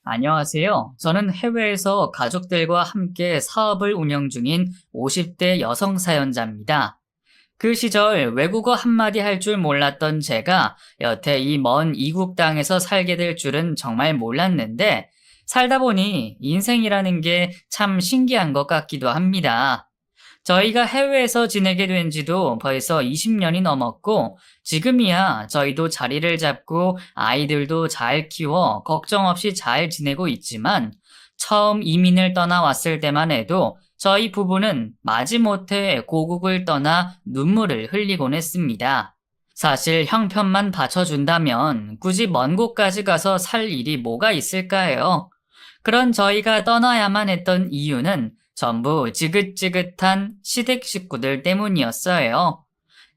안녕하세요. 저는 해외에서 가족들과 함께 사업을 운영 중인 50대 여성 사연자입니다. 그 시절 외국어 한마디 할 줄 몰랐던 제가 여태 이 먼 이국 땅에서 살게 될 줄은 정말 몰랐는데 살다 보니 인생이라는 게 참 신기한 것 같기도 합니다. 저희가 해외에서 지내게 된 지도 벌써 20년이 넘었고, 지금이야 저희도 자리를 잡고 아이들도 잘 키워 걱정 없이 잘 지내고 있지만, 처음 이민을 떠나왔을 때만 해도 저희 부부는 마지못해 고국을 떠나 눈물을 흘리곤 했습니다. 사실 형편만 받쳐준다면 굳이 먼 곳까지 가서 살 일이 뭐가 있을까요? 그런 저희가 떠나야만 했던 이유는 전부 지긋지긋한 시댁 식구들 때문이었어요.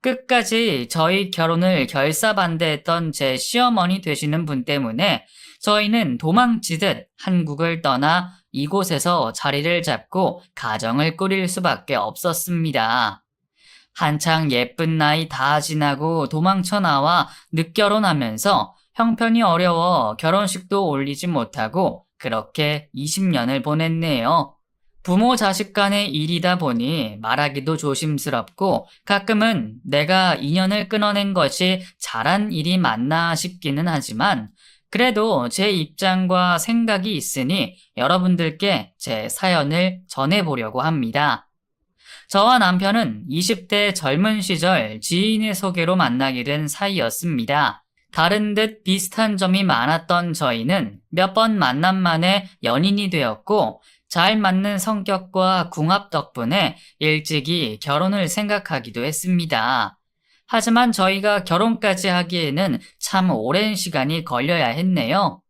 끝까지 저희 결혼을 결사반대했던 제 시어머니 되시는 분 때문에 저희는 도망치듯 한국을 떠나 이곳에서 자리를 잡고 가정을 꾸릴 수밖에 없었습니다. 한창 예쁜 나이 다 지나고 도망쳐 나와 늦결혼하면서 형편이 어려워 결혼식도 올리지 못하고 그렇게 20년을 보냈네요. 부모 자식 간의 일이다 보니 말하기도 조심스럽고 가끔은 내가 인연을 끊어낸 것이 잘한 일이 맞나 싶기는 하지만 그래도 제 입장과 생각이 있으니 여러분들께 제 사연을 전해보려고 합니다. 저와 남편은 20대 젊은 시절 지인의 소개로 만나게 된 사이였습니다. 다른 듯 비슷한 점이 많았던 저희는 몇 번 만남 만에 연인이 되었고 잘 맞는 성격과 궁합 덕분에 일찍이 결혼을 생각하기도 했습니다. 하지만 저희가 결혼까지 하기에는 참 오랜 시간이 걸려야 했네요.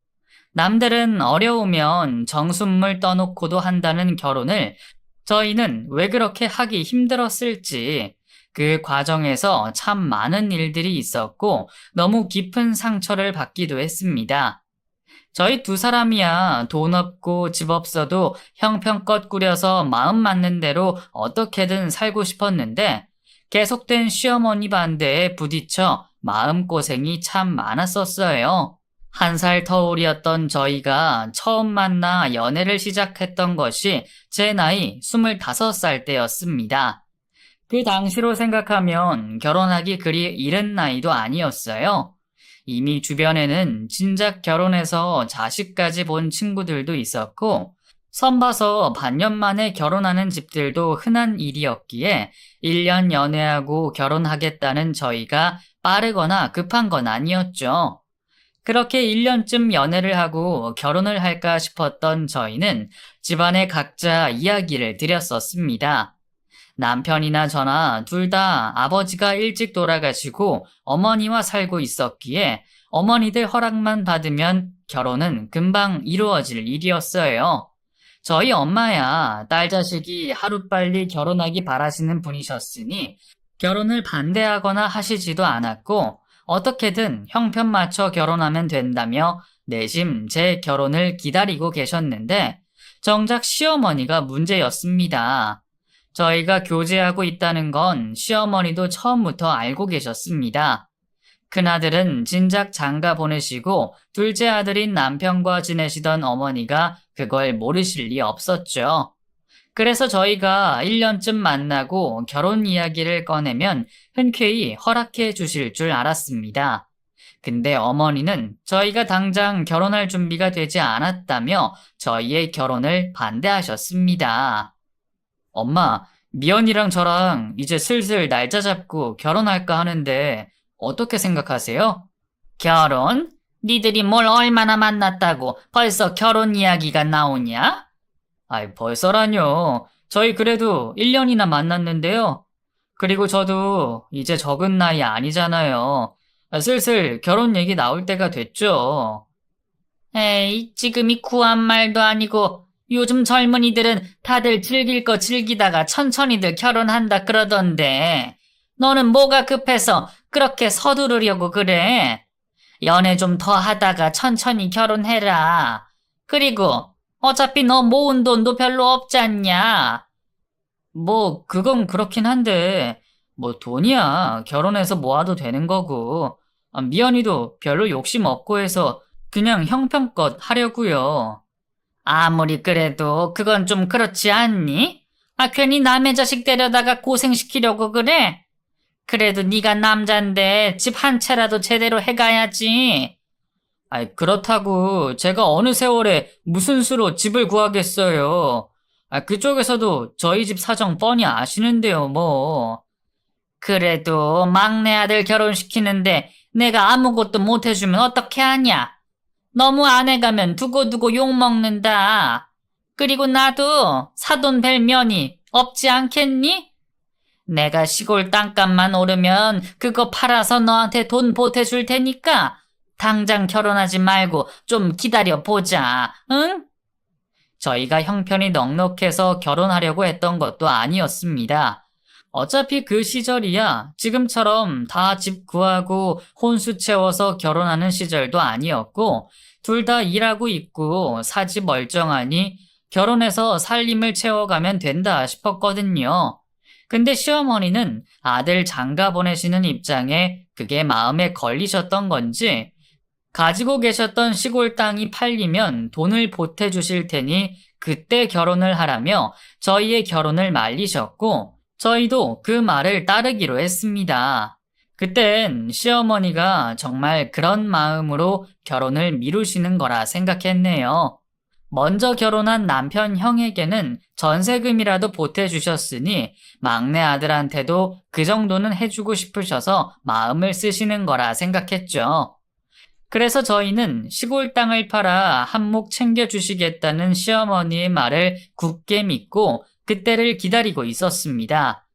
남들은 어려우면 정순물 떠놓고도 한다는 결혼을 저희는 왜 그렇게 하기 힘들었을지 그 과정에서 참 많은 일들이 있었고 너무 깊은 상처를 받기도 했습니다. 저희 두 사람이야 돈 없고 집 없어도 형편껏 꾸려서 마음 맞는 대로 어떻게든 살고 싶었는데 계속된 시어머니 반대에 부딪혀 마음고생이 참 많았었어요. 1살 터울이었던 저희가 처음 만나 연애를 시작했던 것이 제 나이 25살 때였습니다. 그 당시로 생각하면 결혼하기 그리 이른 나이도 아니었어요. 이미 주변에는 진작 결혼해서 자식까지 본 친구들도 있었고 선봐서 반년 만에 결혼하는 집들도 흔한 일이었기에 1년 연애하고 결혼하겠다는 저희가 빠르거나 급한 건 아니었죠. 그렇게 1년쯤 연애를 하고 결혼을 할까 싶었던 저희는 집안에 각자 이야기를 드렸었습니다. 남편이나 저나 둘 다 아버지가 일찍 돌아가시고 어머니와 살고 있었기에 어머니들 허락만 받으면 결혼은 금방 이루어질 일이었어요. 저희 엄마야 딸 자식이 하루빨리 결혼하기 바라시는 분이셨으니 결혼을 반대하거나 하시지도 않았고 어떻게든 형편 맞춰 결혼하면 된다며 내심 제 결혼을 기다리고 계셨는데 정작 시어머니가 문제였습니다. 저희가 교제하고 있다는 건 시어머니도 처음부터 알고 계셨습니다. 큰아들은 진작 장가 보내시고 둘째 아들인 남편과 지내시던 어머니가 그걸 모르실 리 없었죠. 그래서 저희가 1년쯤 만나고 결혼 이야기를 꺼내면 흔쾌히 허락해 주실 줄 알았습니다. 근데 어머니는 저희가 당장 결혼할 준비가 되지 않았다며 저희의 결혼을 반대하셨습니다. 엄마, 미연이랑 저랑 이제 슬슬 날짜 잡고 결혼할까 하는데 어떻게 생각하세요? 결혼? 니들이 뭘 얼마나 만났다고 벌써 결혼 이야기가 나오냐? 아이, 벌써라뇨. 저희 그래도 1년이나 만났는데요. 그리고 저도 이제 적은 나이 아니잖아요. 슬슬 결혼 얘기 나올 때가 됐죠. 에이, 지금이 구한 말도 아니고 요즘 젊은이들은 다들 즐길 거 즐기다가 천천히들 결혼한다 그러던데 너는 뭐가 급해서 그렇게 서두르려고 그래? 연애 좀 더 하다가 천천히 결혼해라. 그리고 어차피 너 모은 돈도 별로 없잖냐? 뭐 그건 그렇긴 한데 뭐 돈이야 결혼해서 모아도 되는 거고 미연이도 별로 욕심 없고 해서 그냥 형편껏 하려고요. 아무리 그래도 그건 좀 그렇지 않니? 괜히 남의 자식 데려다가 고생시키려고 그래? 그래도 네가 남잔데 집 한 채라도 제대로 해가야지. 그렇다고 제가 어느 세월에 무슨 수로 집을 구하겠어요. 그쪽에서도 저희 집 사정 뻔히 아시는데요, 뭐. 그래도 막내 아들 결혼시키는데 내가 아무것도 못 해주면 어떻게 하냐? 너무 안 해가면 두고두고 욕먹는다. 그리고 나도 사돈 뵐 면이 없지 않겠니? 내가 시골 땅값만 오르면 그거 팔아서 너한테 돈 보태줄 테니까 당장 결혼하지 말고 좀 기다려보자, 응? 저희가 형편이 넉넉해서 결혼하려고 했던 것도 아니었습니다. 어차피 그 시절이야 지금처럼 다 집 구하고 혼수 채워서 결혼하는 시절도 아니었고 둘 다 일하고 있고 사지 멀쩡하니 결혼해서 살림을 채워가면 된다 싶었거든요. 근데 시어머니는 아들 장가 보내시는 입장에 그게 마음에 걸리셨던 건지 가지고 계셨던 시골 땅이 팔리면 돈을 보태주실 테니 그때 결혼을 하라며 저희의 결혼을 말리셨고 저희도 그 말을 따르기로 했습니다. 그땐 시어머니가 정말 그런 마음으로 결혼을 미루시는 거라 생각했네요. 먼저 결혼한 남편 형에게는 전세금이라도 보태주셨으니 막내 아들한테도 그 정도는 해주고 싶으셔서 마음을 쓰시는 거라 생각했죠. 그래서 저희는 시골 땅을 팔아 한몫 챙겨주시겠다는 시어머니의 말을 굳게 믿고 그때를 기다리고 있었습니다.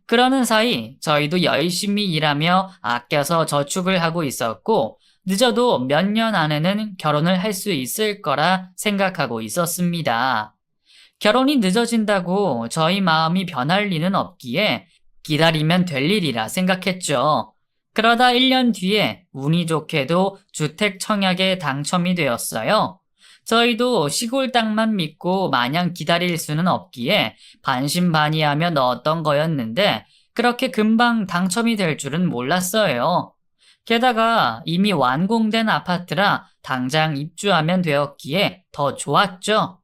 그러는 사이 저희도 열심히 일하며 아껴서 저축을 하고 있었고 늦어도 몇 년 안에는 결혼을 할 수 있을 거라 생각하고 있었습니다. 결혼이 늦어진다고 저희 마음이 변할 리는 없기에 기다리면 될 일이라 생각했죠. 그러다 1년 뒤에 운이 좋게도 주택 청약에 당첨이 되었어요. 저희도 시골 땅만 믿고 마냥 기다릴 수는 없기에 반신반의하며 넣었던 거였는데 그렇게 금방 당첨이 될 줄은 몰랐어요. 게다가 이미 완공된 아파트라 당장 입주하면 되었기에 더 좋았죠.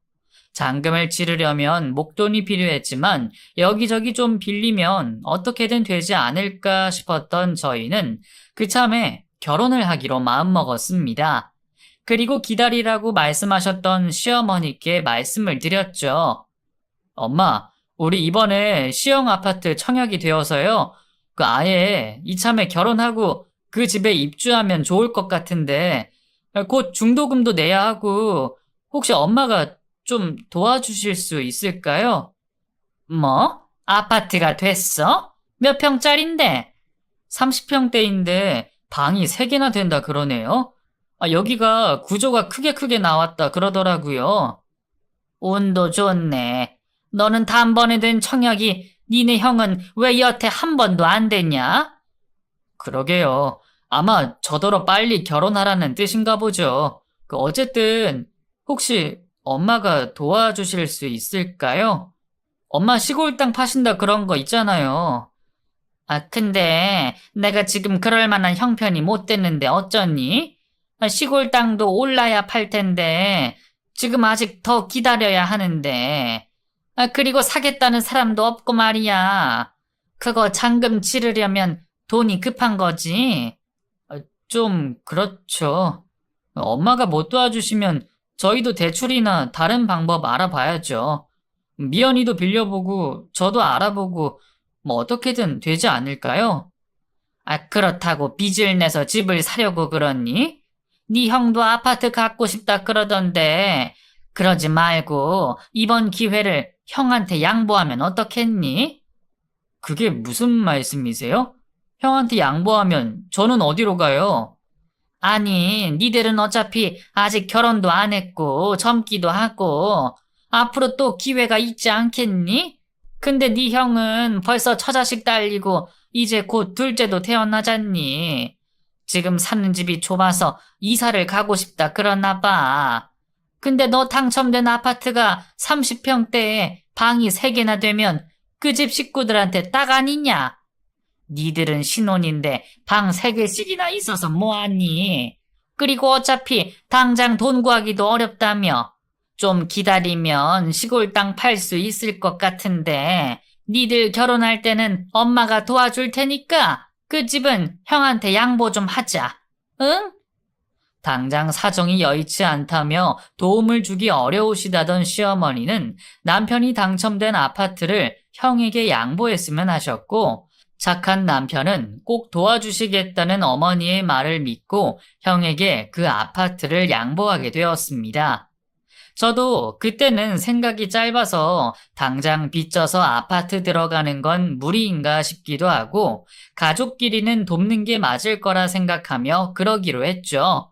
잔금을 치르려면 목돈이 필요했지만 여기저기 좀 빌리면 어떻게든 되지 않을까 싶었던 저희는 그참에 결혼을 하기로 마음먹었습니다. 그리고 기다리라고 말씀하셨던 시어머니께 말씀을 드렸죠. 엄마, 우리 이번에 시형 아파트 청약이 되어서요. 아예 이참에 결혼하고 그 집에 입주하면 좋을 것 같은데 곧 중도금도 내야 하고 혹시 엄마가 좀 도와주실 수 있을까요? 뭐? 아파트가 됐어? 몇 평짜린데? 30평대인데 방이 3개나 된다 그러네요. 여기가 구조가 크게 나왔다 그러더라고요. 운도 좋네. 너는 단번에 된 청약이 니네 형은 왜 여태 한 번도 안 됐냐? 그러게요. 아마 저더러 빨리 결혼하라는 뜻인가 보죠. 어쨌든 혹시 엄마가 도와주실 수 있을까요? 엄마 시골 땅 파신다 그런 거 있잖아요. 근데 내가 지금 그럴 만한 형편이 못 됐는데 어쩌니? 시골 땅도 올라야 팔 텐데 지금 아직 더 기다려야 하는데 그리고 사겠다는 사람도 없고 말이야. 그거 잔금 치르려면 돈이 급한 거지. 좀 그렇죠. 엄마가 못 도와주시면 저희도 대출이나 다른 방법 알아봐야죠. 미연이도 빌려보고 저도 알아보고 뭐 어떻게든 되지 않을까요? 그렇다고 빚을 내서 집을 사려고 그러니? 네 형도 아파트 갖고 싶다 그러던데 그러지 말고 이번 기회를 형한테 양보하면 어떻겠니? 그게 무슨 말씀이세요? 형한테 양보하면 저는 어디로 가요? 아니, 니들은 어차피 아직 결혼도 안 했고 젊기도 하고 앞으로 또 기회가 있지 않겠니? 근데 네 형은 벌써 처자식 딸리고 이제 곧 둘째도 태어나잖니. 지금 사는 집이 좁아서 이사를 가고 싶다 그러나 봐. 근데 너 당첨된 아파트가 30평대에 방이 3개나 되면 그 집 식구들한테 딱 아니냐? 니들은 신혼인데 방 3개씩이나 있어서 뭐하니? 그리고 어차피 당장 돈 구하기도 어렵다며. 좀 기다리면 시골 땅 팔 수 있을 것 같은데, 니들 결혼할 때는 엄마가 도와줄 테니까 그 집은 형한테 양보 좀 하자. 응? 당장 사정이 여의치 않다며 도움을 주기 어려우시다던 시어머니는 남편이 당첨된 아파트를 형에게 양보했으면 하셨고, 착한 남편은 꼭 도와주시겠다는 어머니의 말을 믿고 형에게 그 아파트를 양보하게 되었습니다. 저도 그때는 생각이 짧아서 당장 빚져서 아파트 들어가는 건 무리인가 싶기도 하고, 가족끼리는 돕는 게 맞을 거라 생각하며 그러기로 했죠.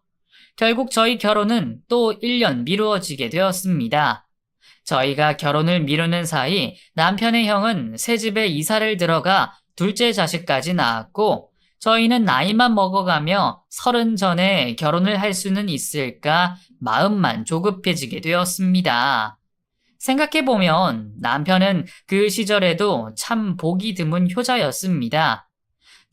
결국 저희 결혼은 또 1년 미루어지게 되었습니다. 저희가 결혼을 미루는 사이 남편의 형은 새 집에 이사를 들어가 둘째 자식까지 낳았고, 저희는 나이만 먹어가며 30 전에 결혼을 할 수는 있을까 마음만 조급해지게 되었습니다. 생각해보면 남편은 그 시절에도 참 보기 드문 효자였습니다.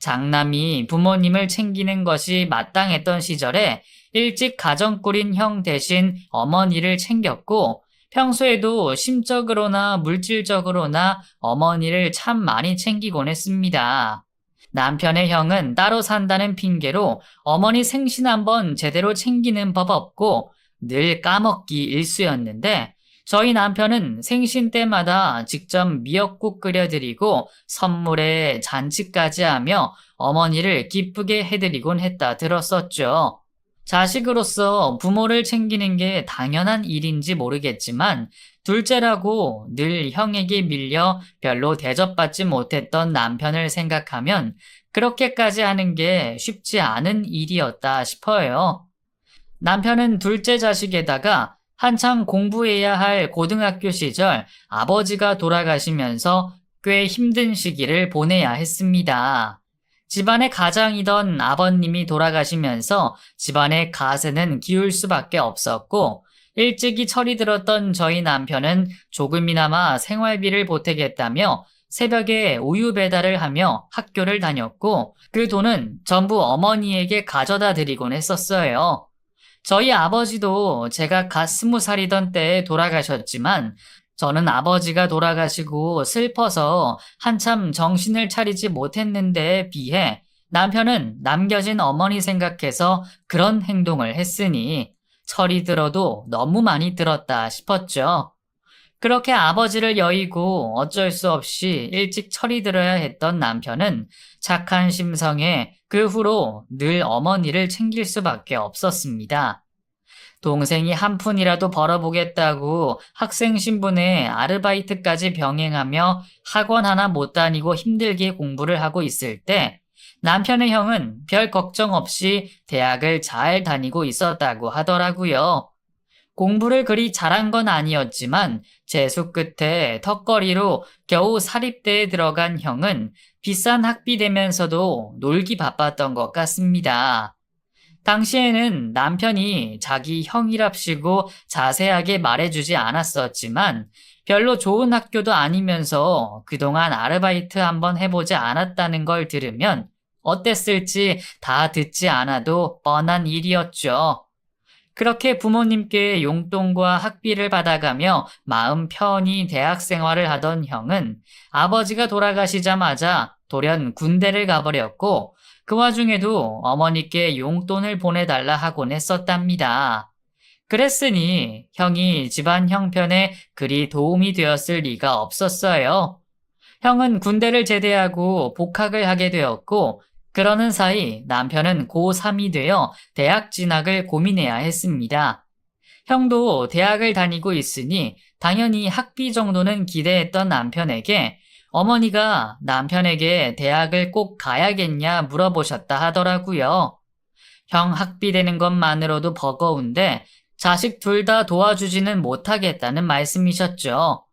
장남이 부모님을 챙기는 것이 마땅했던 시절에 일찍 가정 꾸린 형 대신 어머니를 챙겼고, 평소에도 심적으로나 물질적으로나 어머니를 참 많이 챙기곤 했습니다. 남편의 형은 따로 산다는 핑계로 어머니 생신 한번 제대로 챙기는 법 없고 늘 까먹기 일쑤였는데, 저희 남편은 생신 때마다 직접 미역국 끓여드리고 선물에 잔치까지 하며 어머니를 기쁘게 해드리곤 했다 들었었죠. 자식으로서 부모를 챙기는 게 당연한 일인지 모르겠지만, 둘째라고 늘 형에게 밀려 별로 대접받지 못했던 남편을 생각하면 그렇게까지 하는 게 쉽지 않은 일이었다 싶어요. 남편은 둘째 자식에다가 한창 공부해야 할 고등학교 시절 아버지가 돌아가시면서 꽤 힘든 시기를 보내야 했습니다. 집안의 가장이던 아버님이 돌아가시면서 집안의 가세는 기울 수밖에 없었고, 일찍이 철이 들었던 저희 남편은 조금이나마 생활비를 보태겠다며 새벽에 우유 배달을 하며 학교를 다녔고, 그 돈은 전부 어머니에게 가져다 드리곤 했었어요. 저희 아버지도 제가 갓 20살이던 때에 돌아가셨지만, 저는 아버지가 돌아가시고 슬퍼서 한참 정신을 차리지 못했는데에 비해 남편은 남겨진 어머니 생각해서 그런 행동을 했으니 철이 들어도 너무 많이 들었다 싶었죠. 그렇게 아버지를 여의고 어쩔 수 없이 일찍 철이 들어야 했던 남편은 착한 심성에 그 후로 늘 어머니를 챙길 수밖에 없었습니다. 동생이 한 푼이라도 벌어보겠다고 학생 신분에 아르바이트까지 병행하며 학원 하나 못 다니고 힘들게 공부를 하고 있을 때, 남편의 형은 별 걱정 없이 대학을 잘 다니고 있었다고 하더라고요. 공부를 그리 잘한 건 아니었지만 재수 끝에 턱걸이로 겨우 사립대에 들어간 형은 비싼 학비 되면서도 놀기 바빴던 것 같습니다. 당시에는 남편이 자기 형이랍시고 자세하게 말해주지 않았었지만, 별로 좋은 학교도 아니면서 그동안 아르바이트 한번 해보지 않았다는 걸 들으면 어땠을지 다 듣지 않아도 뻔한 일이었죠. 그렇게 부모님께 용돈과 학비를 받아가며 마음 편히 대학 생활을 하던 형은 아버지가 돌아가시자마자 돌연 군대를 가버렸고, 그 와중에도 어머니께 용돈을 보내달라 하곤 했었답니다. 그랬으니 형이 집안 형편에 그리 도움이 되었을 리가 없었어요. 형은 군대를 제대하고 복학을 하게 되었고, 그러는 사이 남편은 고3이 되어 대학 진학을 고민해야 했습니다. 형도 대학을 다니고 있으니 당연히 학비 정도는 기대했던 남편에게 어머니가 남편에게 대학을 꼭 가야겠냐 물어보셨다 하더라고요. 형 학비 되는 것만으로도 버거운데 자식 둘 다 도와주지는 못하겠다는 말씀이셨죠.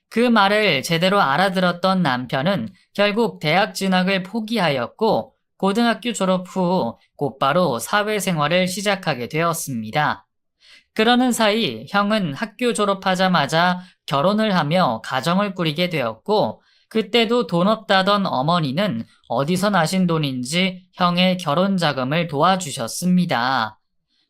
그 말을 제대로 알아들었던 남편은 결국 대학 진학을 포기하였고, 고등학교 졸업 후 곧바로 사회생활을 시작하게 되었습니다. 그러는 사이 형은 학교 졸업하자마자 결혼을 하며 가정을 꾸리게 되었고, 그때도 돈 없다던 어머니는 어디서 나신 돈인지 형의 결혼 자금을 도와주셨습니다.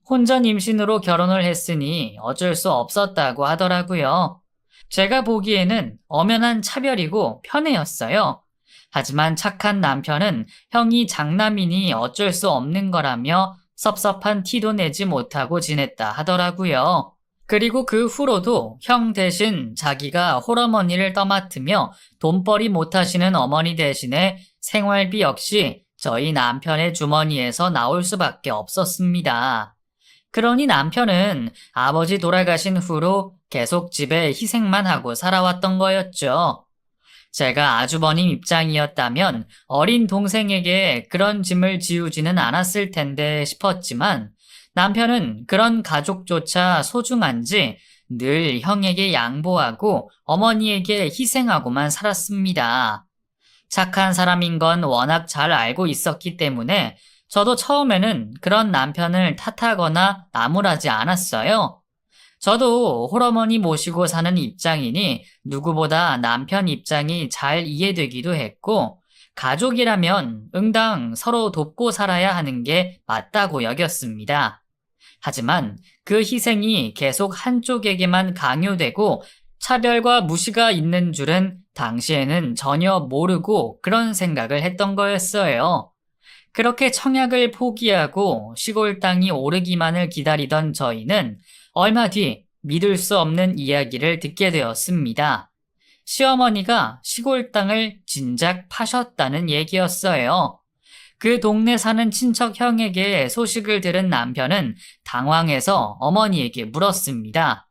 혼전 임신으로 결혼을 했으니 어쩔 수 없었다고 하더라고요. 제가 보기에는 엄연한 차별이고 편애였어요. 하지만 착한 남편은 형이 장남이니 어쩔 수 없는 거라며 섭섭한 티도 내지 못하고 지냈다 하더라고요. 그리고 그 후로도 형 대신 자기가 홀어머니를 떠맡으며 돈벌이 못하시는 어머니 대신에 생활비 역시 저희 남편의 주머니에서 나올 수밖에 없었습니다. 그러니 남편은 아버지 돌아가신 후로 계속 집에 희생만 하고 살아왔던 거였죠. 제가 아주버님 입장이었다면 어린 동생에게 그런 짐을 지우지는 않았을 텐데 싶었지만 남편은 그런 가족조차 소중한지 늘 형에게 양보하고 어머니에게 희생하고만 살았습니다. 착한 사람인 건 워낙 잘 알고 있었기 때문에 저도 처음에는 그런 남편을 탓하거나 나무라지 않았어요. 저도 홀어머니 모시고 사는 입장이니 누구보다 남편 입장이 잘 이해되기도 했고, 가족이라면 응당 서로 돕고 살아야 하는 게 맞다고 여겼습니다. 하지만 그 희생이 계속 한쪽에게만 강요되고 차별과 무시가 있는 줄은 당시에는 전혀 모르고 그런 생각을 했던 거였어요. 그렇게 청약을 포기하고 시골 땅이 오르기만을 기다리던 저희는 얼마 뒤 믿을 수 없는 이야기를 듣게 되었습니다. 시어머니가 시골 땅을 진작 파셨다는 얘기였어요. 그 동네 사는 친척 형에게 소식을 들은 남편은 당황해서 어머니에게 물었습니다.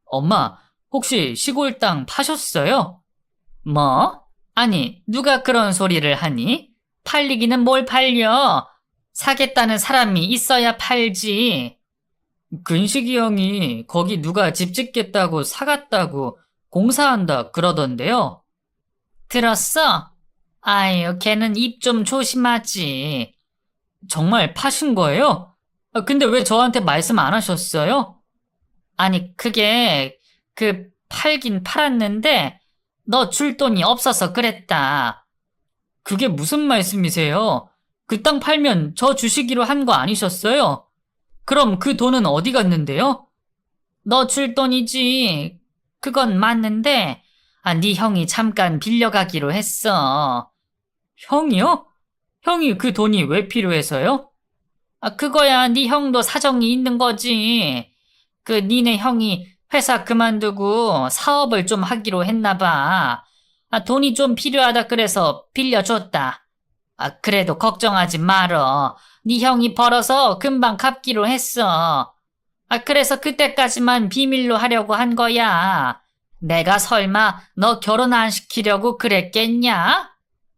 엄마, 혹시 시골 땅 파셨어요? 뭐? 아니, 누가 그런 소리를 하니? 팔리기는 뭘 팔려? 사겠다는 사람이 있어야 팔지. 근식이 형이 거기 누가 집 짓겠다고 사갔다고 공사한다 그러던데요. 들었어? 아유, 걔는 입 좀 조심하지. 정말 파신 거예요? 근데 왜 저한테 말씀 안 하셨어요? 아니, 팔긴 팔았는데 너 줄 돈이 없어서 그랬다. 그게 무슨 말씀이세요? 그 땅 팔면 저 주시기로 한 거 아니셨어요? 그럼 그 돈은 어디 갔는데요? 너 줄 돈이지. 그건 맞는데, 네 형이 잠깐 빌려가기로 했어. 형이요? 형이 그 돈이 왜 필요해서요? 그거야 네 형도 사정이 있는 거지. 니네 형이 회사 그만두고 사업을 좀 하기로 했나 봐. 돈이 좀 필요하다 그래서 빌려줬다. 그래도 걱정하지 말어. 네 형이 벌어서 금방 갚기로 했어. 그래서 그때까지만 비밀로 하려고 한 거야. 내가 설마 너 결혼 안 시키려고 그랬겠냐?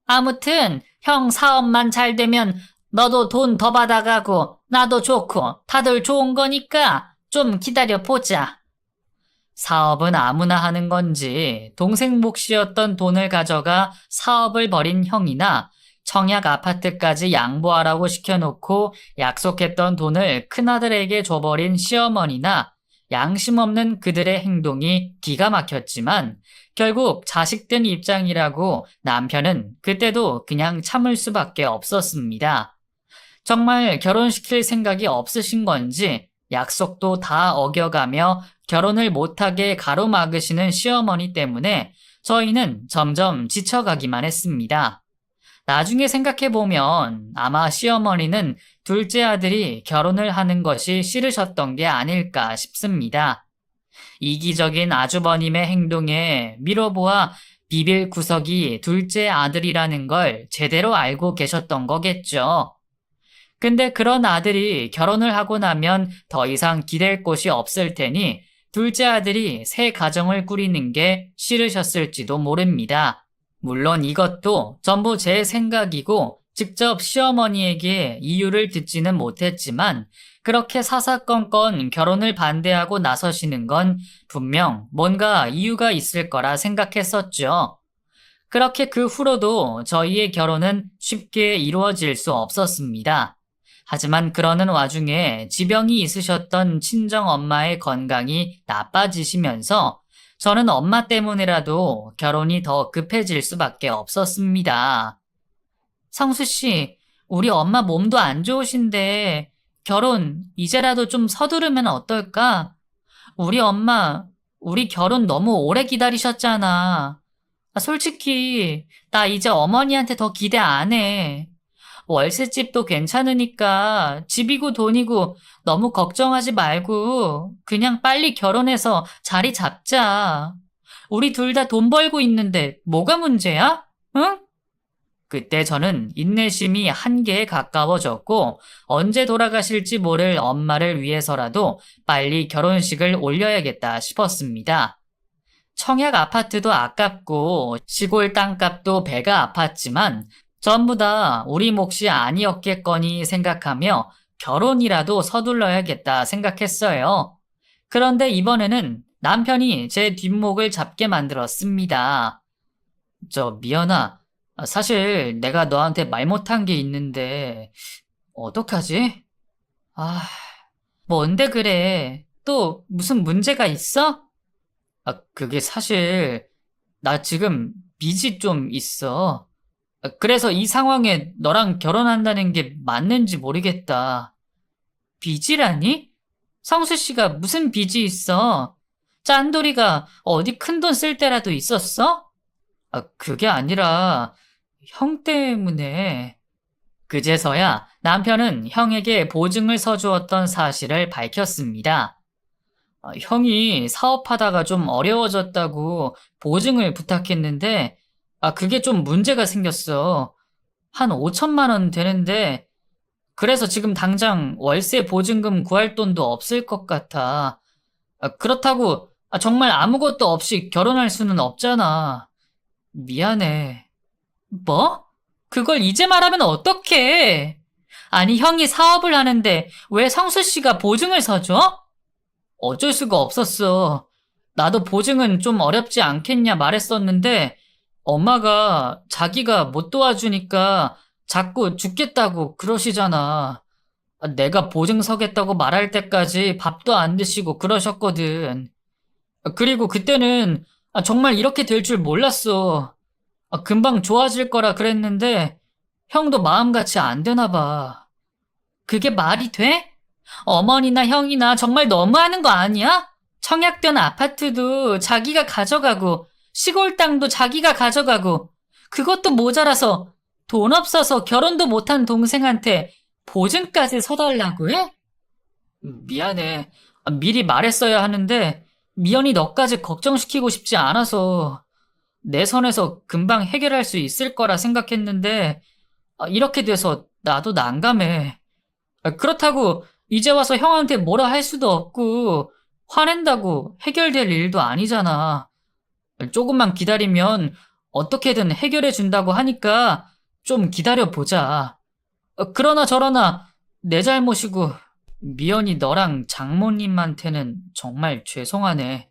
아무튼 형 사업만 잘 되면 너도 돈 더 받아가고 나도 좋고 다들 좋은 거니까 좀 기다려 보자. 사업은 아무나 하는 건지 동생 몫이었던 돈을 가져가 사업을 벌인 형이나 청약 아파트까지 양보하라고 시켜놓고 약속했던 돈을 큰아들에게 줘버린 시어머니나 양심 없는 그들의 행동이 기가 막혔지만 결국 자식된 입장이라고 남편은 그때도 그냥 참을 수밖에 없었습니다. 정말 결혼시킬 생각이 없으신 건지 약속도 다 어겨가며 결혼을 못하게 가로막으시는 시어머니 때문에 저희는 점점 지쳐가기만 했습니다. 나중에 생각해보면 아마 시어머니는 둘째 아들이 결혼을 하는 것이 싫으셨던 게 아닐까 싶습니다. 이기적인 아주버님의 행동에 미뤄보아 비빌 구석이 둘째 아들이라는 걸 제대로 알고 계셨던 거겠죠. 근데 그런 아들이 결혼을 하고 나면 더 이상 기댈 곳이 없을 테니 둘째 아들이 새 가정을 꾸리는 게 싫으셨을지도 모릅니다. 물론 이것도 전부 제 생각이고 직접 시어머니에게 이유를 듣지는 못했지만 그렇게 사사건건 결혼을 반대하고 나서시는 건 분명 뭔가 이유가 있을 거라 생각했었죠. 그렇게 그 후로도 저희의 결혼은 쉽게 이루어질 수 없었습니다. 하지만 그러는 와중에 지병이 있으셨던 친정 엄마의 건강이 나빠지시면서 저는 엄마 때문이라도 결혼이 더 급해질 수밖에 없었습니다. 성수씨, 우리 엄마 몸도 안 좋으신데 결혼 이제라도 좀 서두르면 어떨까? 우리 엄마, 우리 결혼 너무 오래 기다리셨잖아. 솔직히, 나 이제 어머니한테 더 기대 안 해. 월세집도 괜찮으니까 집이고 돈이고 너무 걱정하지 말고 그냥 빨리 결혼해서 자리 잡자. 우리 둘 다 돈 벌고 있는데 뭐가 문제야? 응? 그때 저는 인내심이 한계에 가까워졌고 언제 돌아가실지 모를 엄마를 위해서라도 빨리 결혼식을 올려야겠다 싶었습니다. 청약 아파트도 아깝고 시골 땅값도 배가 아팠지만 전부 다 우리 몫이 아니었겠거니 생각하며 결혼이라도 서둘러야겠다 생각했어요. 그런데 이번에는 남편이 제 뒷목을 잡게 만들었습니다. 미연아, 사실 내가 너한테 말 못한 게 있는데 어떡하지? 아, 뭔데 그래? 또 무슨 문제가 있어? 그게 사실 나 지금 빚이 좀 있어. 그래서 이 상황에 너랑 결혼한다는 게 맞는지 모르겠다. 빚이라니? 성수 씨가 무슨 빚이 있어? 짠돌이가 어디 큰돈 쓸 때라도 있었어? 그게 아니라 형 때문에. 그제서야 남편은 형에게 보증을 서주었던 사실을 밝혔습니다. 형이 사업하다가 좀 어려워졌다고 보증을 부탁했는데, 그게 좀 문제가 생겼어. 한 5천만 원 되는데, 그래서 지금 당장 월세 보증금 구할 돈도 없을 것 같아. 그렇다고 정말 아무것도 없이 결혼할 수는 없잖아. 미안해. 뭐? 그걸 이제 말하면 어떡해? 아니, 형이 사업을 하는데 왜 성수 씨가 보증을 서줘? 어쩔 수가 없었어. 나도 보증은 좀 어렵지 않겠냐 말했었는데 엄마가 자기가 못 도와주니까 자꾸 죽겠다고 그러시잖아. 내가 보증 서겠다고 말할 때까지 밥도 안 드시고 그러셨거든. 그리고 그때는 정말 이렇게 될 줄 몰랐어. 금방 좋아질 거라 그랬는데 형도 마음같이 안 되나 봐. 그게 말이 돼? 어머니나 형이나 정말 너무하는 거 아니야? 청약된 아파트도 자기가 가져가고 시골 땅도 자기가 가져가고 그것도 모자라서 돈 없어서 결혼도 못한 동생한테 보증까지 서달라고 해? 미안해. 미리 말했어야 하는데 미연이 너까지 걱정시키고 싶지 않아서 내 선에서 금방 해결할 수 있을 거라 생각했는데 이렇게 돼서 나도 난감해. 그렇다고 이제 와서 형한테 뭐라 할 수도 없고 화낸다고 해결될 일도 아니잖아. 조금만 기다리면 어떻게든 해결해 준다고 하니까 좀 기다려보자. 그러나 저러나 내 잘못이고 미연이 너랑 장모님한테는 정말 죄송하네.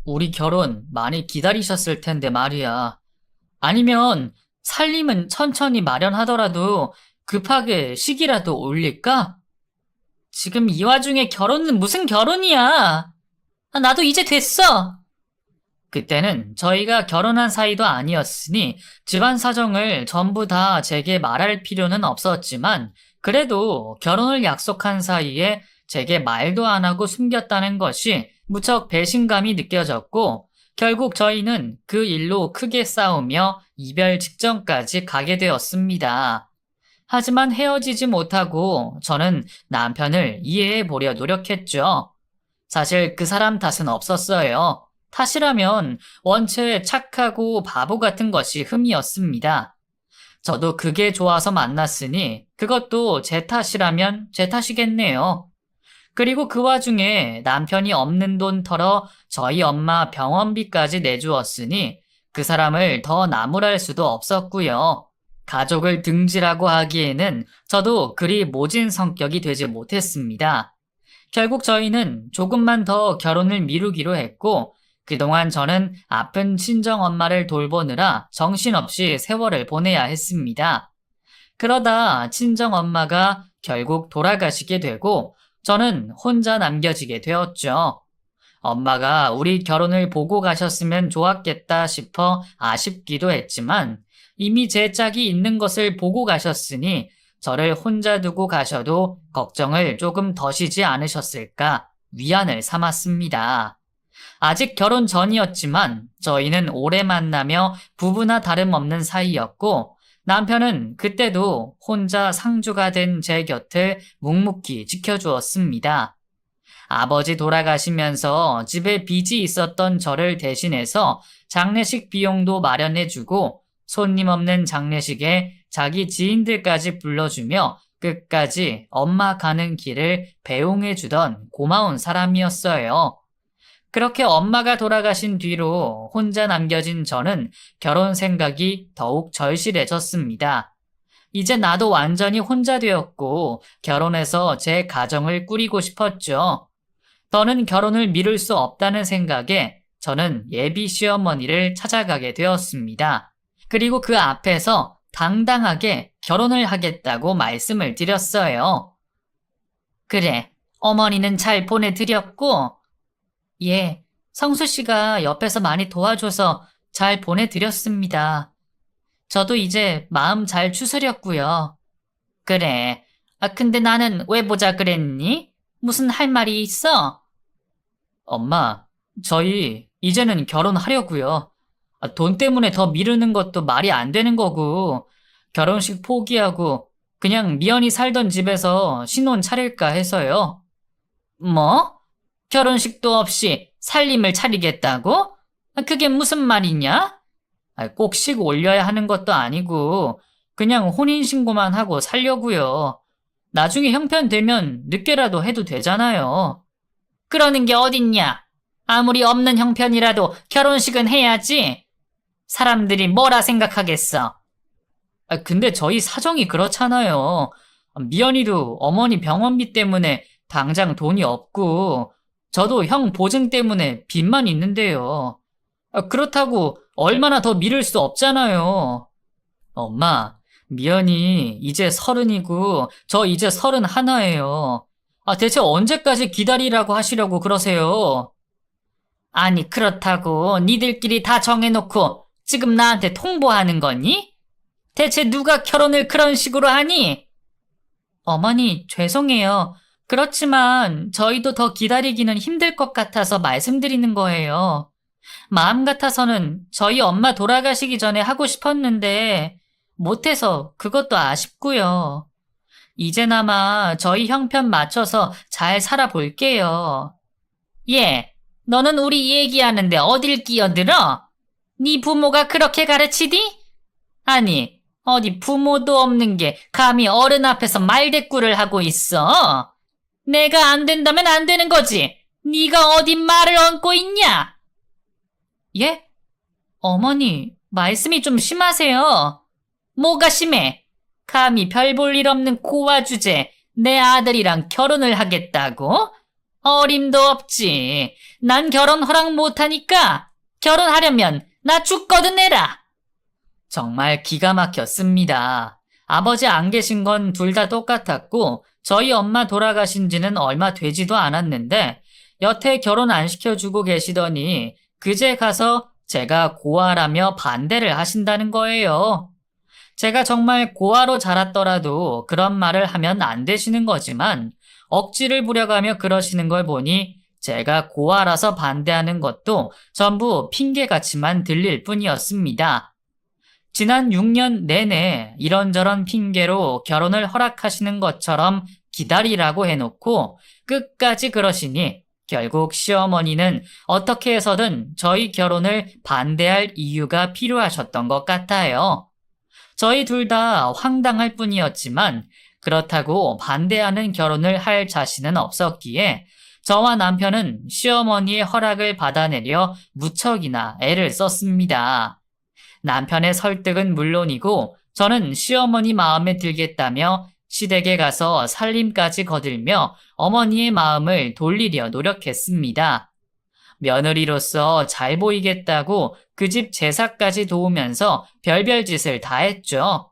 우리 결혼 많이 기다리셨을 텐데 말이야. 아니면 살림은 천천히 마련하더라도 급하게 시기라도 올릴까? 지금 이 와중에 결혼은 무슨 결혼이야? 나도 이제 됐어. 그때는 저희가 결혼한 사이도 아니었으니 집안 사정을 전부 다 제게 말할 필요는 없었지만 그래도 결혼을 약속한 사이에 제게 말도 안 하고 숨겼다는 것이 무척 배신감이 느껴졌고 결국 저희는 그 일로 크게 싸우며 이별 직전까지 가게 되었습니다. 하지만 헤어지지 못하고 저는 남편을 이해해 보려 노력했죠. 사실 그 사람 탓은 없었어요. 탓이라면 원체 착하고 바보 같은 것이 흠이었습니다. 저도 그게 좋아서 만났으니 그것도 제 탓이라면 제 탓이겠네요. 그리고 그 와중에 남편이 없는 돈 털어 저희 엄마 병원비까지 내주었으니 그 사람을 더 나무랄 수도 없었고요. 가족을 등지라고 하기에는 저도 그리 모진 성격이 되지 못했습니다. 결국 저희는 조금만 더 결혼을 미루기로 했고 그동안 저는 아픈 친정엄마를 돌보느라 정신없이 세월을 보내야 했습니다. 그러다 친정엄마가 결국 돌아가시게 되고 저는 혼자 남겨지게 되었죠. 엄마가 우리 결혼을 보고 가셨으면 좋았겠다 싶어 아쉽기도 했지만 이미 제 짝이 있는 것을 보고 가셨으니 저를 혼자 두고 가셔도 걱정을 조금 더시지 않으셨을까 위안을 삼았습니다. 아직 결혼 전이었지만 저희는 오래 만나며 부부나 다름없는 사이였고 남편은 그때도 혼자 상주가 된 제 곁을 묵묵히 지켜주었습니다. 아버지 돌아가시면서 집에 빚이 있었던 저를 대신해서 장례식 비용도 마련해주고 손님 없는 장례식에 자기 지인들까지 불러주며 끝까지 엄마 가는 길을 배웅해주던 고마운 사람이었어요. 그렇게 엄마가 돌아가신 뒤로 혼자 남겨진 저는 결혼 생각이 더욱 절실해졌습니다. 이제 나도 완전히 혼자 되었고 결혼해서 제 가정을 꾸리고 싶었죠. 더는 결혼을 미룰 수 없다는 생각에 저는 예비 시어머니를 찾아가게 되었습니다. 그리고 그 앞에서 당당하게 결혼을 하겠다고 말씀을 드렸어요. 그래, 어머니는 잘 보내드렸고, 예, 성수 씨가 옆에서 많이 도와줘서 잘 보내드렸습니다. 저도 이제 마음 잘 추스렸고요. 그래, 근데 나는 왜 보자 그랬니? 무슨 할 말이 있어? 엄마, 저희 이제는 결혼하려고요. 돈 때문에 더 미루는 것도 말이 안 되는 거고, 결혼식 포기하고 그냥 미연이 살던 집에서 신혼 차릴까 해서요. 뭐? 결혼식도 없이 살림을 차리겠다고? 그게 무슨 말이냐? 꼭 식 올려야 하는 것도 아니고 그냥 혼인신고만 하고 살려고요. 나중에 형편 되면 늦게라도 해도 되잖아요. 그러는 게 어딨냐? 아무리 없는 형편이라도 결혼식은 해야지. 사람들이 뭐라 생각하겠어? 근데 저희 사정이 그렇잖아요. 미연이도 어머니 병원비 때문에 당장 돈이 없고 저도 형 보증 때문에 빚만 있는데요. 그렇다고 얼마나 더 미룰 수 없잖아요. 엄마, 미연이 이제 30이고 저 이제 31예요. 대체 언제까지 기다리라고 하시려고 그러세요? 아니 그렇다고 니들끼리 다 정해놓고 지금 나한테 통보하는 거니? 대체 누가 결혼을 그런 식으로 하니? 어머니 죄송해요. 그렇지만 저희도 더 기다리기는 힘들 것 같아서 말씀드리는 거예요. 마음 같아서는 저희 엄마 돌아가시기 전에 하고 싶었는데 못해서 그것도 아쉽고요. 이제나마 저희 형편 맞춰서 잘 살아볼게요. 예, 너는 우리 얘기하는데 어딜 끼어들어? 네 부모가 그렇게 가르치디? 아니, 어디 부모도 없는 게 감히 어른 앞에서 말대꾸를 하고 있어? 내가 안 된다면 안 되는 거지. 네가 어디 말을 얹고 있냐? 예? 어머니, 말씀이 좀 심하세요. 뭐가 심해? 감히 별 볼 일 없는 고아 주제 내 아들이랑 결혼을 하겠다고? 어림도 없지. 난 결혼 허락 못하니까 결혼하려면 나 죽거든 내라. 정말 기가 막혔습니다. 아버지 안 계신 건 둘 다 똑같았고 저희 엄마 돌아가신 지는 얼마 되지도 않았는데 여태 결혼 안 시켜주고 계시더니 그제 가서 제가 고아라며 반대를 하신다는 거예요. 제가 정말 고아로 자랐더라도 그런 말을 하면 안 되시는 거지만 억지를 부려가며 그러시는 걸 보니 제가 고아라서 반대하는 것도 전부 핑계같이만 들릴 뿐이었습니다. 지난 6년 내내 이런저런 핑계로 결혼을 허락하시는 것처럼 기다리라고 해놓고 끝까지 그러시니 결국 시어머니는 어떻게 해서든 저희 결혼을 반대할 이유가 필요하셨던 것 같아요. 저희 둘 다 황당할 뿐이었지만 그렇다고 반대하는 결혼을 할 자신은 없었기에 저와 남편은 시어머니의 허락을 받아내려 무척이나 애를 썼습니다. 남편의 설득은 물론이고 저는 시어머니 마음에 들겠다며 시댁에 가서 살림까지 거들며 어머니의 마음을 돌리려 노력했습니다. 며느리로서 잘 보이겠다고 그 집 제사까지 도우면서 별별 짓을 다 했죠.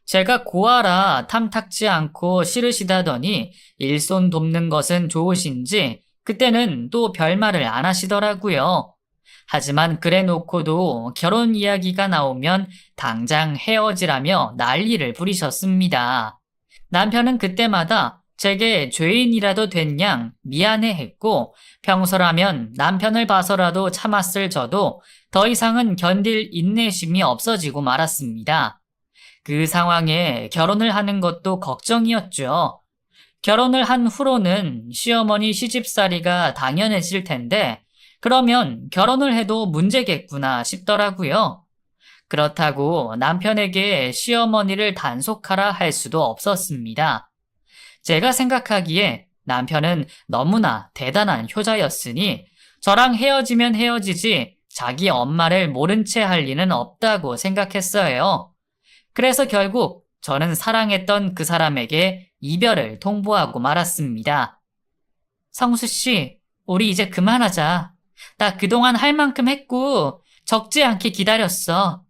제가 고아라 탐탁지 않고 싫으시다더니 일손 돕는 것은 좋으신지 그때는 또 별말을 안 하시더라고요. 하지만 그래 놓고도 결혼 이야기가 나오면 당장 헤어지라며 난리를 부리셨습니다. 남편은 그때마다 제게 죄인이라도 된 양 미안해했고 평소라면 남편을 봐서라도 참았을 저도 더 이상은 견딜 인내심이 없어지고 말았습니다. 그 상황에 결혼을 하는 것도 걱정이었죠. 결혼을 한 후로는 시어머니 시집살이가 당연해질 텐데 그러면 결혼을 해도 문제겠구나 싶더라고요. 그렇다고 남편에게 시어머니를 단속하라 할 수도 없었습니다. 제가 생각하기에 남편은 너무나 대단한 효자였으니 저랑 헤어지면 헤어지지 자기 엄마를 모른 채 할 리는 없다고 생각했어요. 그래서 결국 저는 사랑했던 그 사람에게 이별을 통보하고 말았습니다. 성수 씨, 우리 이제 그만하자. 나 그동안 할 만큼 했고 적지 않게 기다렸어.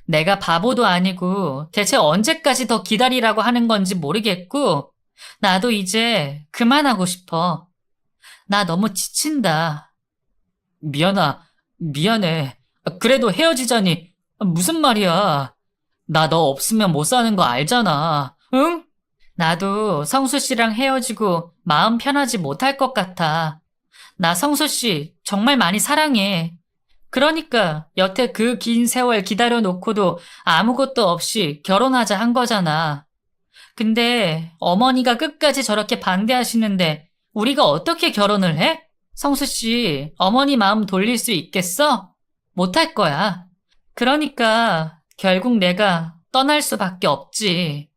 내가 바보도 아니고 대체 언제까지 더 기다리라고 하는 건지 모르겠고 나도 이제 그만하고 싶어. 나 너무 지친다. 미안해. 그래도 헤어지자니 무슨 말이야. 나 너 없으면 못 사는 거 알잖아. 응? 나도 성수 씨랑 헤어지고 마음 편하지 못할 것 같아. 나 성수 씨 정말 많이 사랑해. 그러니까 여태 그 긴 세월 기다려 놓고도 아무것도 없이 결혼하자 한 거잖아. 근데 어머니가 끝까지 저렇게 반대하시는데 우리가 어떻게 결혼을 해? 성수 씨, 어머니 마음 돌릴 수 있겠어? 못할 거야. 그러니까 결국 내가 떠날 수밖에 없지.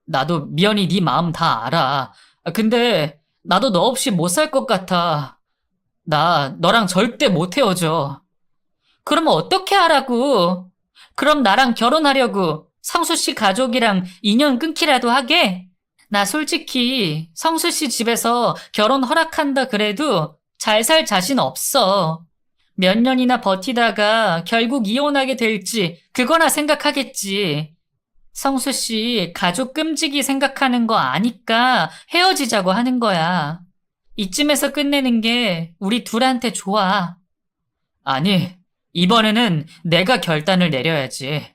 나도 미연이 네 마음 다 알아. 근데 나도 너 없이 못 살 것 같아. 나 너랑 절대 못 헤어져. 그럼 어떻게 하라고? 그럼 나랑 결혼하려고 성수 씨 가족이랑 인연 끊기라도 하게? 나 솔직히 성수 씨 집에서 결혼 허락한다 그래도 잘 살 자신 없어. 몇 년이나 버티다가 결국 이혼하게 될지 그거나 생각하겠지. 성수 씨 가족 끔찍이 생각하는 거 아니까 헤어지자고 하는 거야. 이쯤에서 끝내는 게 우리 둘한테 좋아. 아니, 이번에는 내가 결단을 내려야지.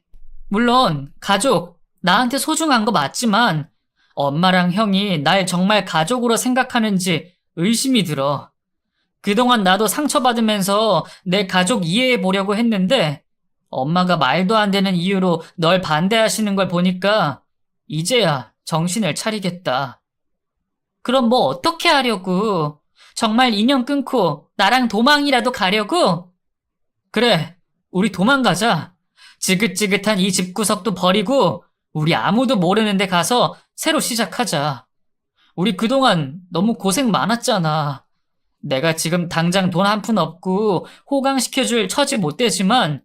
물론 가족, 나한테 소중한 거 맞지만 엄마랑 형이 날 정말 가족으로 생각하는지 의심이 들어. 그동안 나도 상처받으면서 내 가족 이해해 보려고 했는데 엄마가 말도 안 되는 이유로 널 반대하시는 걸 보니까 이제야 정신을 차리겠다. 그럼 뭐 어떻게 하려고? 정말 인연 끊고 나랑 도망이라도 가려고? 그래, 우리 도망가자. 지긋지긋한 이 집구석도 버리고 우리 아무도 모르는 데 가서 새로 시작하자. 우리 그동안 너무 고생 많았잖아. 내가 지금 당장 돈 한 푼 없고 호강시켜줄 처지 못 되지만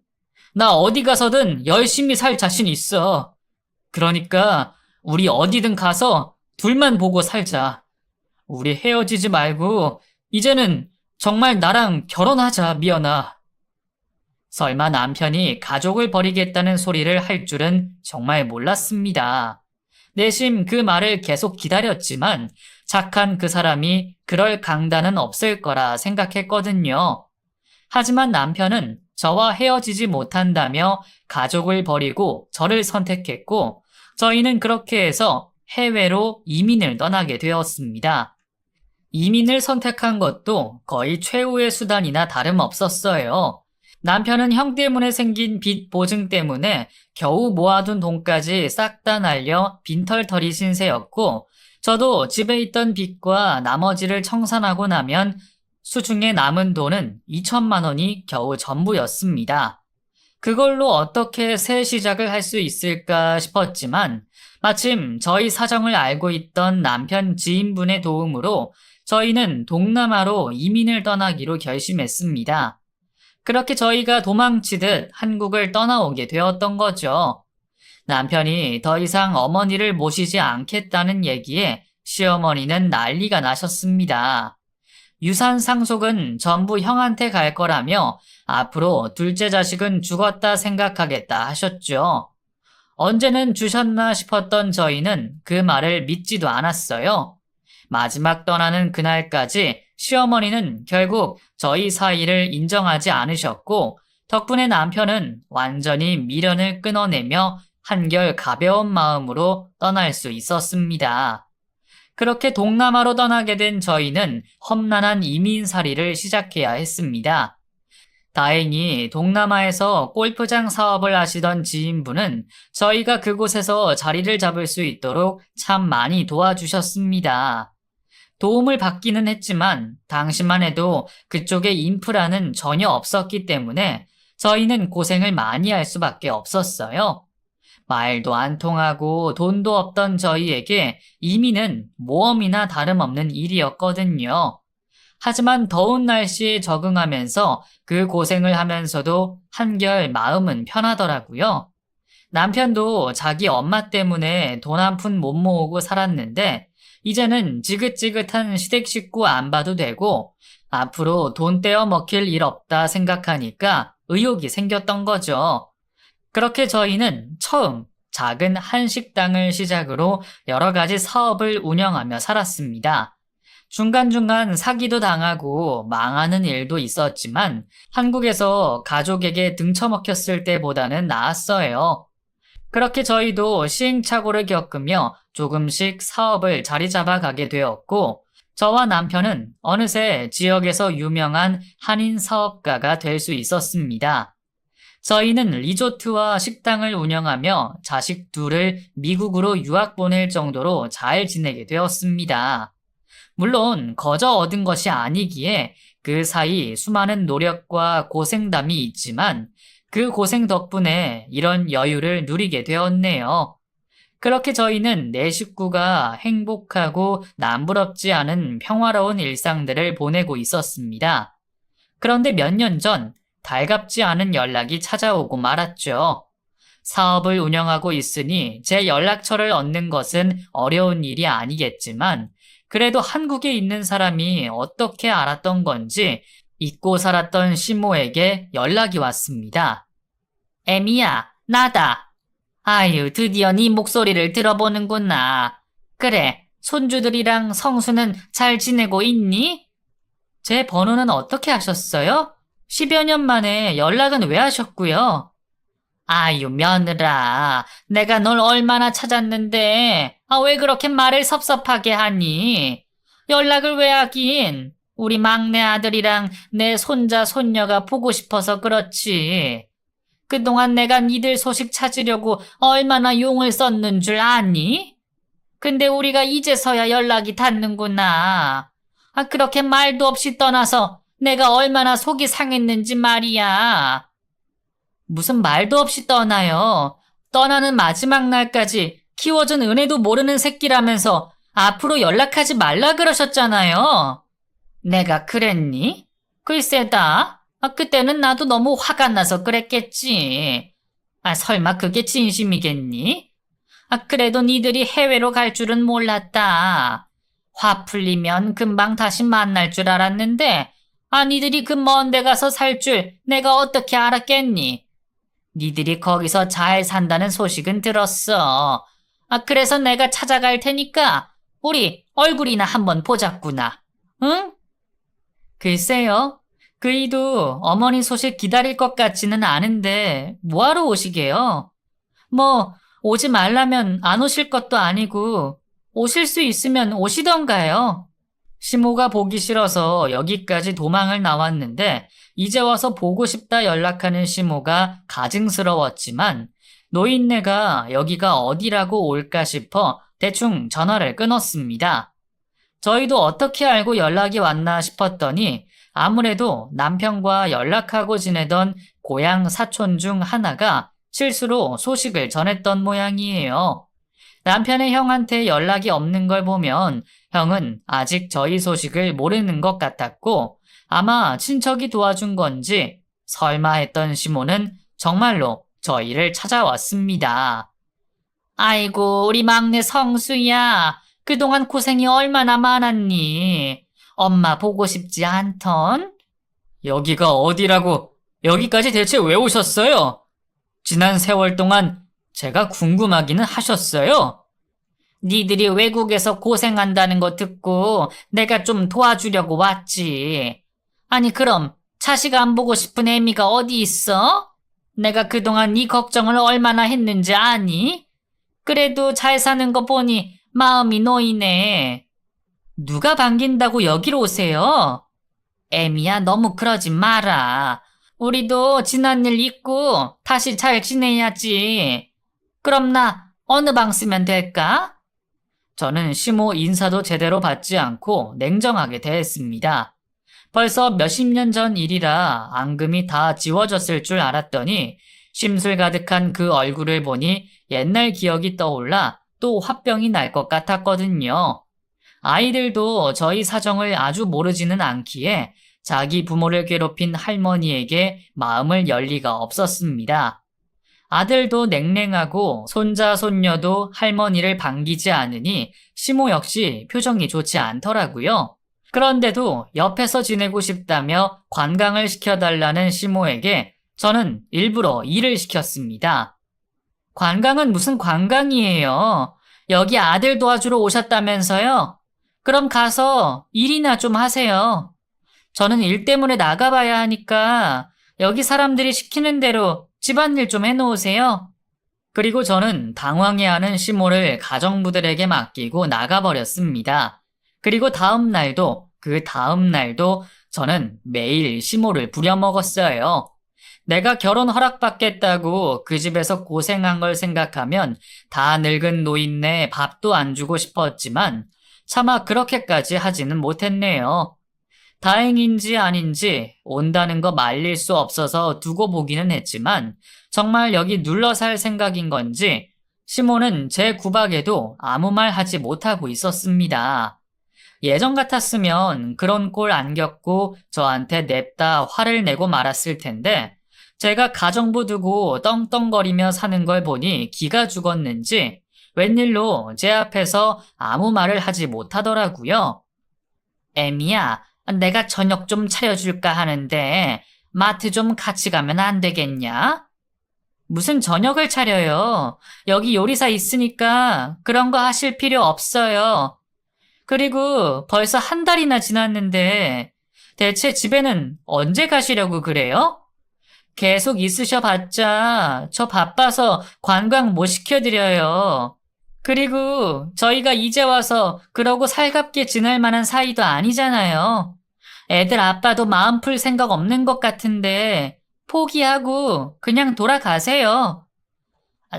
나 어디 가서든 열심히 살 자신 있어. 그러니까 우리 어디든 가서 둘만 보고 살자. 우리 헤어지지 말고 이제는 정말 나랑 결혼하자, 미연아. 설마 남편이 가족을 버리겠다는 소리를 할 줄은 정말 몰랐습니다. 내심 그 말을 계속 기다렸지만 착한 그 사람이 그럴 강단은 없을 거라 생각했거든요. 하지만 남편은 저와 헤어지지 못한다며 가족을 버리고 저를 선택했고 저희는 그렇게 해서 해외로 이민을 떠나게 되었습니다. 이민을 선택한 것도 거의 최후의 수단이나 다름없었어요. 남편은 형 때문에 생긴 빚 보증 때문에 겨우 모아둔 돈까지 싹 다 날려 빈털터리 신세였고 저도 집에 있던 빚과 나머지를 청산하고 나면 수중에 남은 돈은 2천만 원이 겨우 전부였습니다. 그걸로 어떻게 새 시작을 할 수 있을까 싶었지만 마침 저희 사정을 알고 있던 남편 지인분의 도움으로 저희는 동남아로 이민을 떠나기로 결심했습니다. 그렇게 저희가 도망치듯 한국을 떠나오게 되었던 거죠. 남편이 더 이상 어머니를 모시지 않겠다는 얘기에 시어머니는 난리가 나셨습니다. 유산 상속은 전부 형한테 갈 거라며 앞으로 둘째 자식은 죽었다 생각하겠다 하셨죠. 언제는 주셨나 싶었던 저희는 그 말을 믿지도 않았어요. 마지막 떠나는 그날까지 시어머니는 결국 저희 사이를 인정하지 않으셨고 덕분에 남편은 완전히 미련을 끊어내며 한결 가벼운 마음으로 떠날 수 있었습니다. 그렇게 동남아로 떠나게 된 저희는 험난한 이민살이를 시작해야 했습니다. 다행히 동남아에서 골프장 사업을 하시던 지인분은 저희가 그곳에서 자리를 잡을 수 있도록 참 많이 도와주셨습니다. 도움을 받기는 했지만 당시만 해도 그쪽에 인프라는 전혀 없었기 때문에 저희는 고생을 많이 할 수밖에 없었어요. 말도 안 통하고 돈도 없던 저희에게 이민은 모험이나 다름없는 일이었거든요. 하지만 더운 날씨에 적응하면서 그 고생을 하면서도 한결 마음은 편하더라고요. 남편도 자기 엄마 때문에 돈 한 푼 못 모으고 살았는데 이제는 지긋지긋한 시댁 식구 안 봐도 되고 앞으로 돈 떼어 먹힐 일 없다 생각하니까 의욕이 생겼던 거죠. 그렇게 저희는 처음 작은 한식당을 시작으로 여러 가지 사업을 운영하며 살았습니다. 중간중간 사기도 당하고 망하는 일도 있었지만 한국에서 가족에게 등쳐먹혔을 때보다는 나았어요. 그렇게 저희도 시행착오를 겪으며 조금씩 사업을 자리 잡아가게 되었고 저와 남편은 어느새 지역에서 유명한 한인 사업가가 될 수 있었습니다. 저희는 리조트와 식당을 운영하며 자식 둘을 미국으로 유학 보낼 정도로 잘 지내게 되었습니다. 물론 거저 얻은 것이 아니기에 그 사이 수많은 노력과 고생담이 있지만 그 고생 덕분에 이런 여유를 누리게 되었네요. 그렇게 저희는 네 식구가 행복하고 남부럽지 않은 평화로운 일상들을 보내고 있었습니다. 그런데 몇 년 전 달갑지 않은 연락이 찾아오고 말았죠. 사업을 운영하고 있으니 제 연락처를 얻는 것은 어려운 일이 아니겠지만 그래도 한국에 있는 사람이 어떻게 알았던 건지 잊고 살았던 시모에게 연락이 왔습니다. 에미야, 나다. 아유, 드디어 네 목소리를 들어보는구나. 그래, 손주들이랑 성수는 잘 지내고 있니? 제 번호는 어떻게 하셨어요? 10여 년 만에 연락은 왜 하셨고요? 아유, 며느라, 내가 널 얼마나 찾았는데, 왜 그렇게 말을 섭섭하게 하니? 연락을 왜 하긴? 우리 막내 아들이랑 내 손자, 손녀가 보고 싶어서 그렇지. 그동안 내가 니들 소식 찾으려고 얼마나 용을 썼는 줄 아니? 근데 우리가 이제서야 연락이 닿는구나. 그렇게 말도 없이 떠나서 내가 얼마나 속이 상했는지 말이야. 무슨 말도 없이 떠나요. 떠나는 마지막 날까지 키워준 은혜도 모르는 새끼라면서 앞으로 연락하지 말라 그러셨잖아요. 내가 그랬니? 글쎄다. 그때는 나도 너무 화가 나서 그랬겠지. 설마 그게 진심이겠니? 그래도 니들이 해외로 갈 줄은 몰랐다. 화 풀리면 금방 다시 만날 줄 알았는데 니들이 그 먼 데 가서 살 줄 내가 어떻게 알았겠니? 니들이 거기서 잘 산다는 소식은 들었어. 그래서 내가 찾아갈 테니까 우리 얼굴이나 한번 보자꾸나. 응? 글쎄요. 그이도 어머니 소식 기다릴 것 같지는 않은데 뭐하러 오시게요? 뭐 오지 말라면 안 오실 것도 아니고 오실 수 있으면 오시던가요. 시모가 보기 싫어서 여기까지 도망을 나왔는데 이제 와서 보고 싶다 연락하는 시모가 가증스러웠지만 노인네가 여기가 어디라고 올까 싶어 대충 전화를 끊었습니다. 저희도 어떻게 알고 연락이 왔나 싶었더니 아무래도 남편과 연락하고 지내던 고향 사촌 중 하나가 실수로 소식을 전했던 모양이에요. 남편의 형한테 연락이 없는 걸 보면 형은 아직 저희 소식을 모르는 것 같았고 아마 친척이 도와준 건지 설마 했던 시모는 정말로 저희를 찾아왔습니다. 아이고, 우리 막내 성수야. 그동안 고생이 얼마나 많았니? 엄마 보고 싶지 않던? 여기가 어디라고? 여기까지 대체 왜 오셨어요? 지난 세월 동안 제가 궁금하기는 하셨어요? 니들이 외국에서 고생한다는 거 듣고 내가 좀 도와주려고 왔지. 아니 그럼 자식 안 보고 싶은 애미가 어디 있어? 내가 그동안 네 걱정을 얼마나 했는지 아니? 그래도 잘 사는 거 보니 마음이 놓이네. 누가 반긴다고 여기로 오세요? 애미야, 너무 그러지 마라. 우리도 지난 일 잊고 다시 잘 지내야지. 그럼 나 어느 방 쓰면 될까? 저는 시모 인사도 제대로 받지 않고 냉정하게 대했습니다. 벌써 몇십 년 전 일이라 앙금이 다 지워졌을 줄 알았더니 심술 가득한 그 얼굴을 보니 옛날 기억이 떠올라 또 화병이 날 것 같았거든요. 아이들도 저희 사정을 아주 모르지는 않기에 자기 부모를 괴롭힌 할머니에게 마음을 열 리가 없었습니다. 아들도 냉랭하고 손자, 손녀도 할머니를 반기지 않으니 시모 역시 표정이 좋지 않더라고요. 그런데도 옆에서 지내고 싶다며 관광을 시켜달라는 시모에게 저는 일부러 일을 시켰습니다. 관광은 무슨 관광이에요? 여기 아들 도와주러 오셨다면서요? 그럼 가서 일이나 좀 하세요. 저는 일 때문에 나가봐야 하니까 여기 사람들이 시키는 대로 집안일 좀 해놓으세요. 그리고 저는 당황해하는 시모를 가정부들에게 맡기고 나가버렸습니다. 그리고 그 다음 날도 저는 매일 시모를 부려먹었어요. 내가 결혼 허락받겠다고 그 집에서 고생한 걸 생각하면 다 늙은 노인네 밥도 안 주고 싶었지만 차마 그렇게까지 하지는 못했네요. 다행인지 아닌지 온다는 거 말릴 수 없어서 두고 보기는 했지만 정말 여기 눌러 살 생각인 건지 시모는 제 구박에도 아무 말 하지 못하고 있었습니다. 예전 같았으면 그런 꼴 안 겪고 저한테 냅다 화를 내고 말았을 텐데 제가 가정부 두고 떵떵거리며 사는 걸 보니 기가 죽었는지 웬일로 제 앞에서 아무 말을 하지 못하더라고요. 애미야, 내가 저녁 좀 차려줄까 하는데 마트 좀 같이 가면 안 되겠냐? 무슨 저녁을 차려요? 여기 요리사 있으니까 그런 거 하실 필요 없어요. 그리고 벌써 한 달이나 지났는데 대체 집에는 언제 가시려고 그래요? 계속 있으셔봤자 저 바빠서 관광 못 시켜드려요. 그리고 저희가 이제 와서 그러고 살갑게 지낼 만한 사이도 아니잖아요. 애들 아빠도 마음 풀 생각 없는 것 같은데 포기하고 그냥 돌아가세요.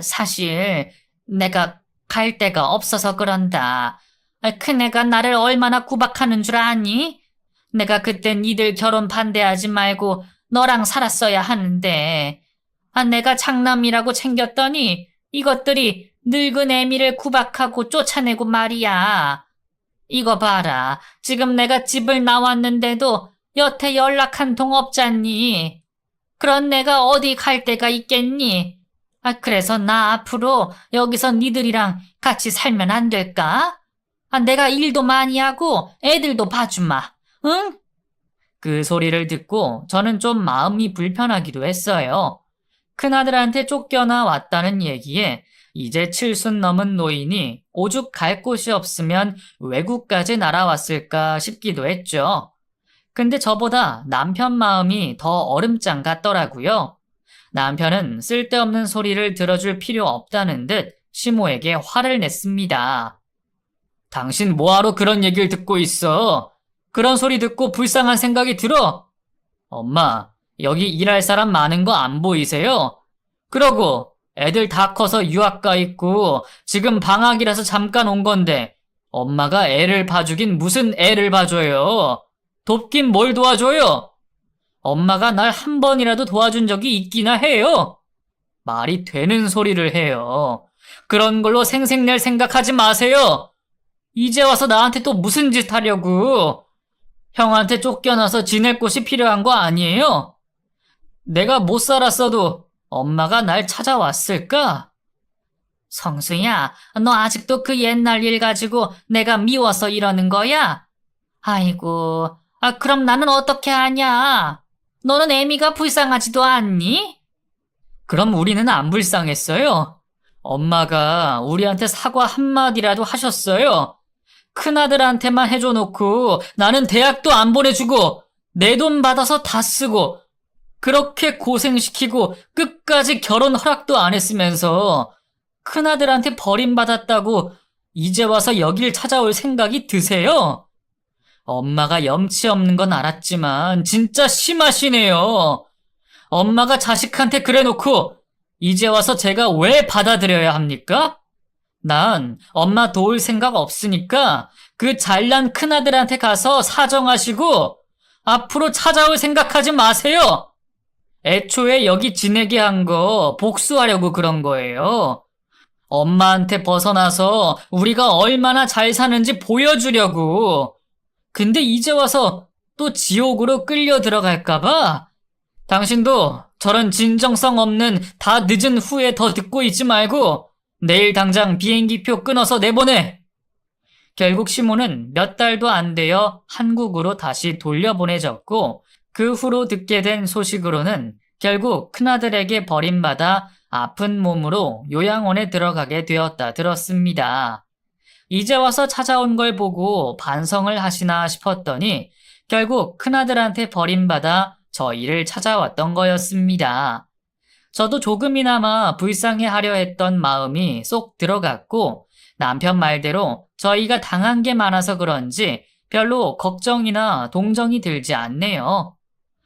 사실 내가 갈 데가 없어서 그런다. 큰애가 나를 얼마나 구박하는 줄 아니? 내가 그땐 니들 결혼 반대하지 말고 너랑 살았어야 하는데 내가 장남이라고 챙겼더니 이것들이 늙은 애미를 구박하고 쫓아내고 말이야. 이거 봐라. 지금 내가 집을 나왔는데도 여태 연락 한 통 없잖니. 그런 내가 어디 갈 데가 있겠니? 그래서 나 앞으로 여기서 니들이랑 같이 살면 안 될까? 내가 일도 많이 하고 애들도 봐주마. 응? 그 소리를 듣고 저는 좀 마음이 불편하기도 했어요. 큰아들한테 쫓겨나 왔다는 얘기에 이제 70 넘은 노인이 오죽 갈 곳이 없으면 외국까지 날아왔을까 싶기도 했죠. 근데 저보다 남편 마음이 더 얼음장 같더라고요. 남편은 쓸데없는 소리를 들어줄 필요 없다는 듯 시모에게 화를 냈습니다. 당신 뭐하러 그런 얘기를 듣고 있어? 그런 소리 듣고 불쌍한 생각이 들어? 엄마, 여기 일할 사람 많은 거 안 보이세요? 그러고 애들 다 커서 유학 가 있고 지금 방학이라서 잠깐 온 건데 엄마가 애를 봐주긴 무슨 애를 봐줘요. 돕긴 뭘 도와줘요? 엄마가 날 한 번이라도 도와준 적이 있기나 해요. 말이 되는 소리를 해요. 그런 걸로 생색낼 생각하지 마세요. 이제 와서 나한테 또 무슨 짓 하려고. 형한테 쫓겨나서 지낼 곳이 필요한 거 아니에요? 내가 못 살았어도 엄마가 날 찾아왔을까? 성수야, 너 아직도 그 옛날 일 가지고 내가 미워서 이러는 거야? 아이고, 그럼 나는 어떻게 하냐? 너는 애미가 불쌍하지도 않니? 그럼 우리는 안 불쌍했어요. 엄마가 우리한테 사과 한마디라도 하셨어요. 큰아들한테만 해줘놓고 나는 대학도 안 보내주고 내 돈 받아서 다 쓰고 그렇게 고생시키고 끝까지 결혼 허락도 안 했으면서 큰아들한테 버림받았다고 이제 와서 여길 찾아올 생각이 드세요? 엄마가 염치 없는 건 알았지만 진짜 심하시네요. 엄마가 자식한테 그래놓고 이제 와서 제가 왜 받아들여야 합니까? 난 엄마 도울 생각 없으니까 그 잘난 큰아들한테 가서 사정하시고 앞으로 찾아올 생각하지 마세요. 애초에 여기 지내게 한 거 복수하려고 그런 거예요. 엄마한테 벗어나서 우리가 얼마나 잘 사는지 보여주려고. 근데 이제 와서 또 지옥으로 끌려 들어갈까봐? 당신도 저런 진정성 없는 다 늦은 후에 더 듣고 있지 말고 내일 당장 비행기표 끊어서 내보내. 결국 시몬은 몇 달도 안 되어 한국으로 다시 돌려보내졌고 그 후로 듣게 된 소식으로는 결국 큰아들에게 버림받아 아픈 몸으로 요양원에 들어가게 되었다 들었습니다. 이제 와서 찾아온 걸 보고 반성을 하시나 싶었더니 결국 큰아들한테 버림받아 저희를 찾아왔던 거였습니다. 저도 조금이나마 불쌍해하려 했던 마음이 쏙 들어갔고 남편 말대로 저희가 당한 게 많아서 그런지 별로 걱정이나 동정이 들지 않네요.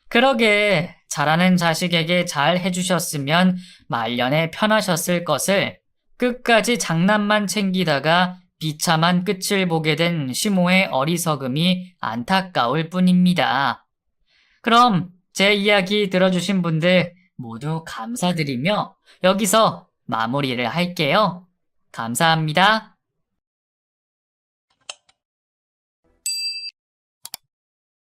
그러게 잘하는 자식에게 잘 해주셨으면 말년에 편하셨을 것을 끝까지 장난만 챙기다가 비참한 끝을 보게 된 시모의 어리석음이 안타까울 뿐입니다. 그럼 제 이야기 들어주신 분들 모두 감사드리며 여기서 마무리를 할게요. 감사합니다.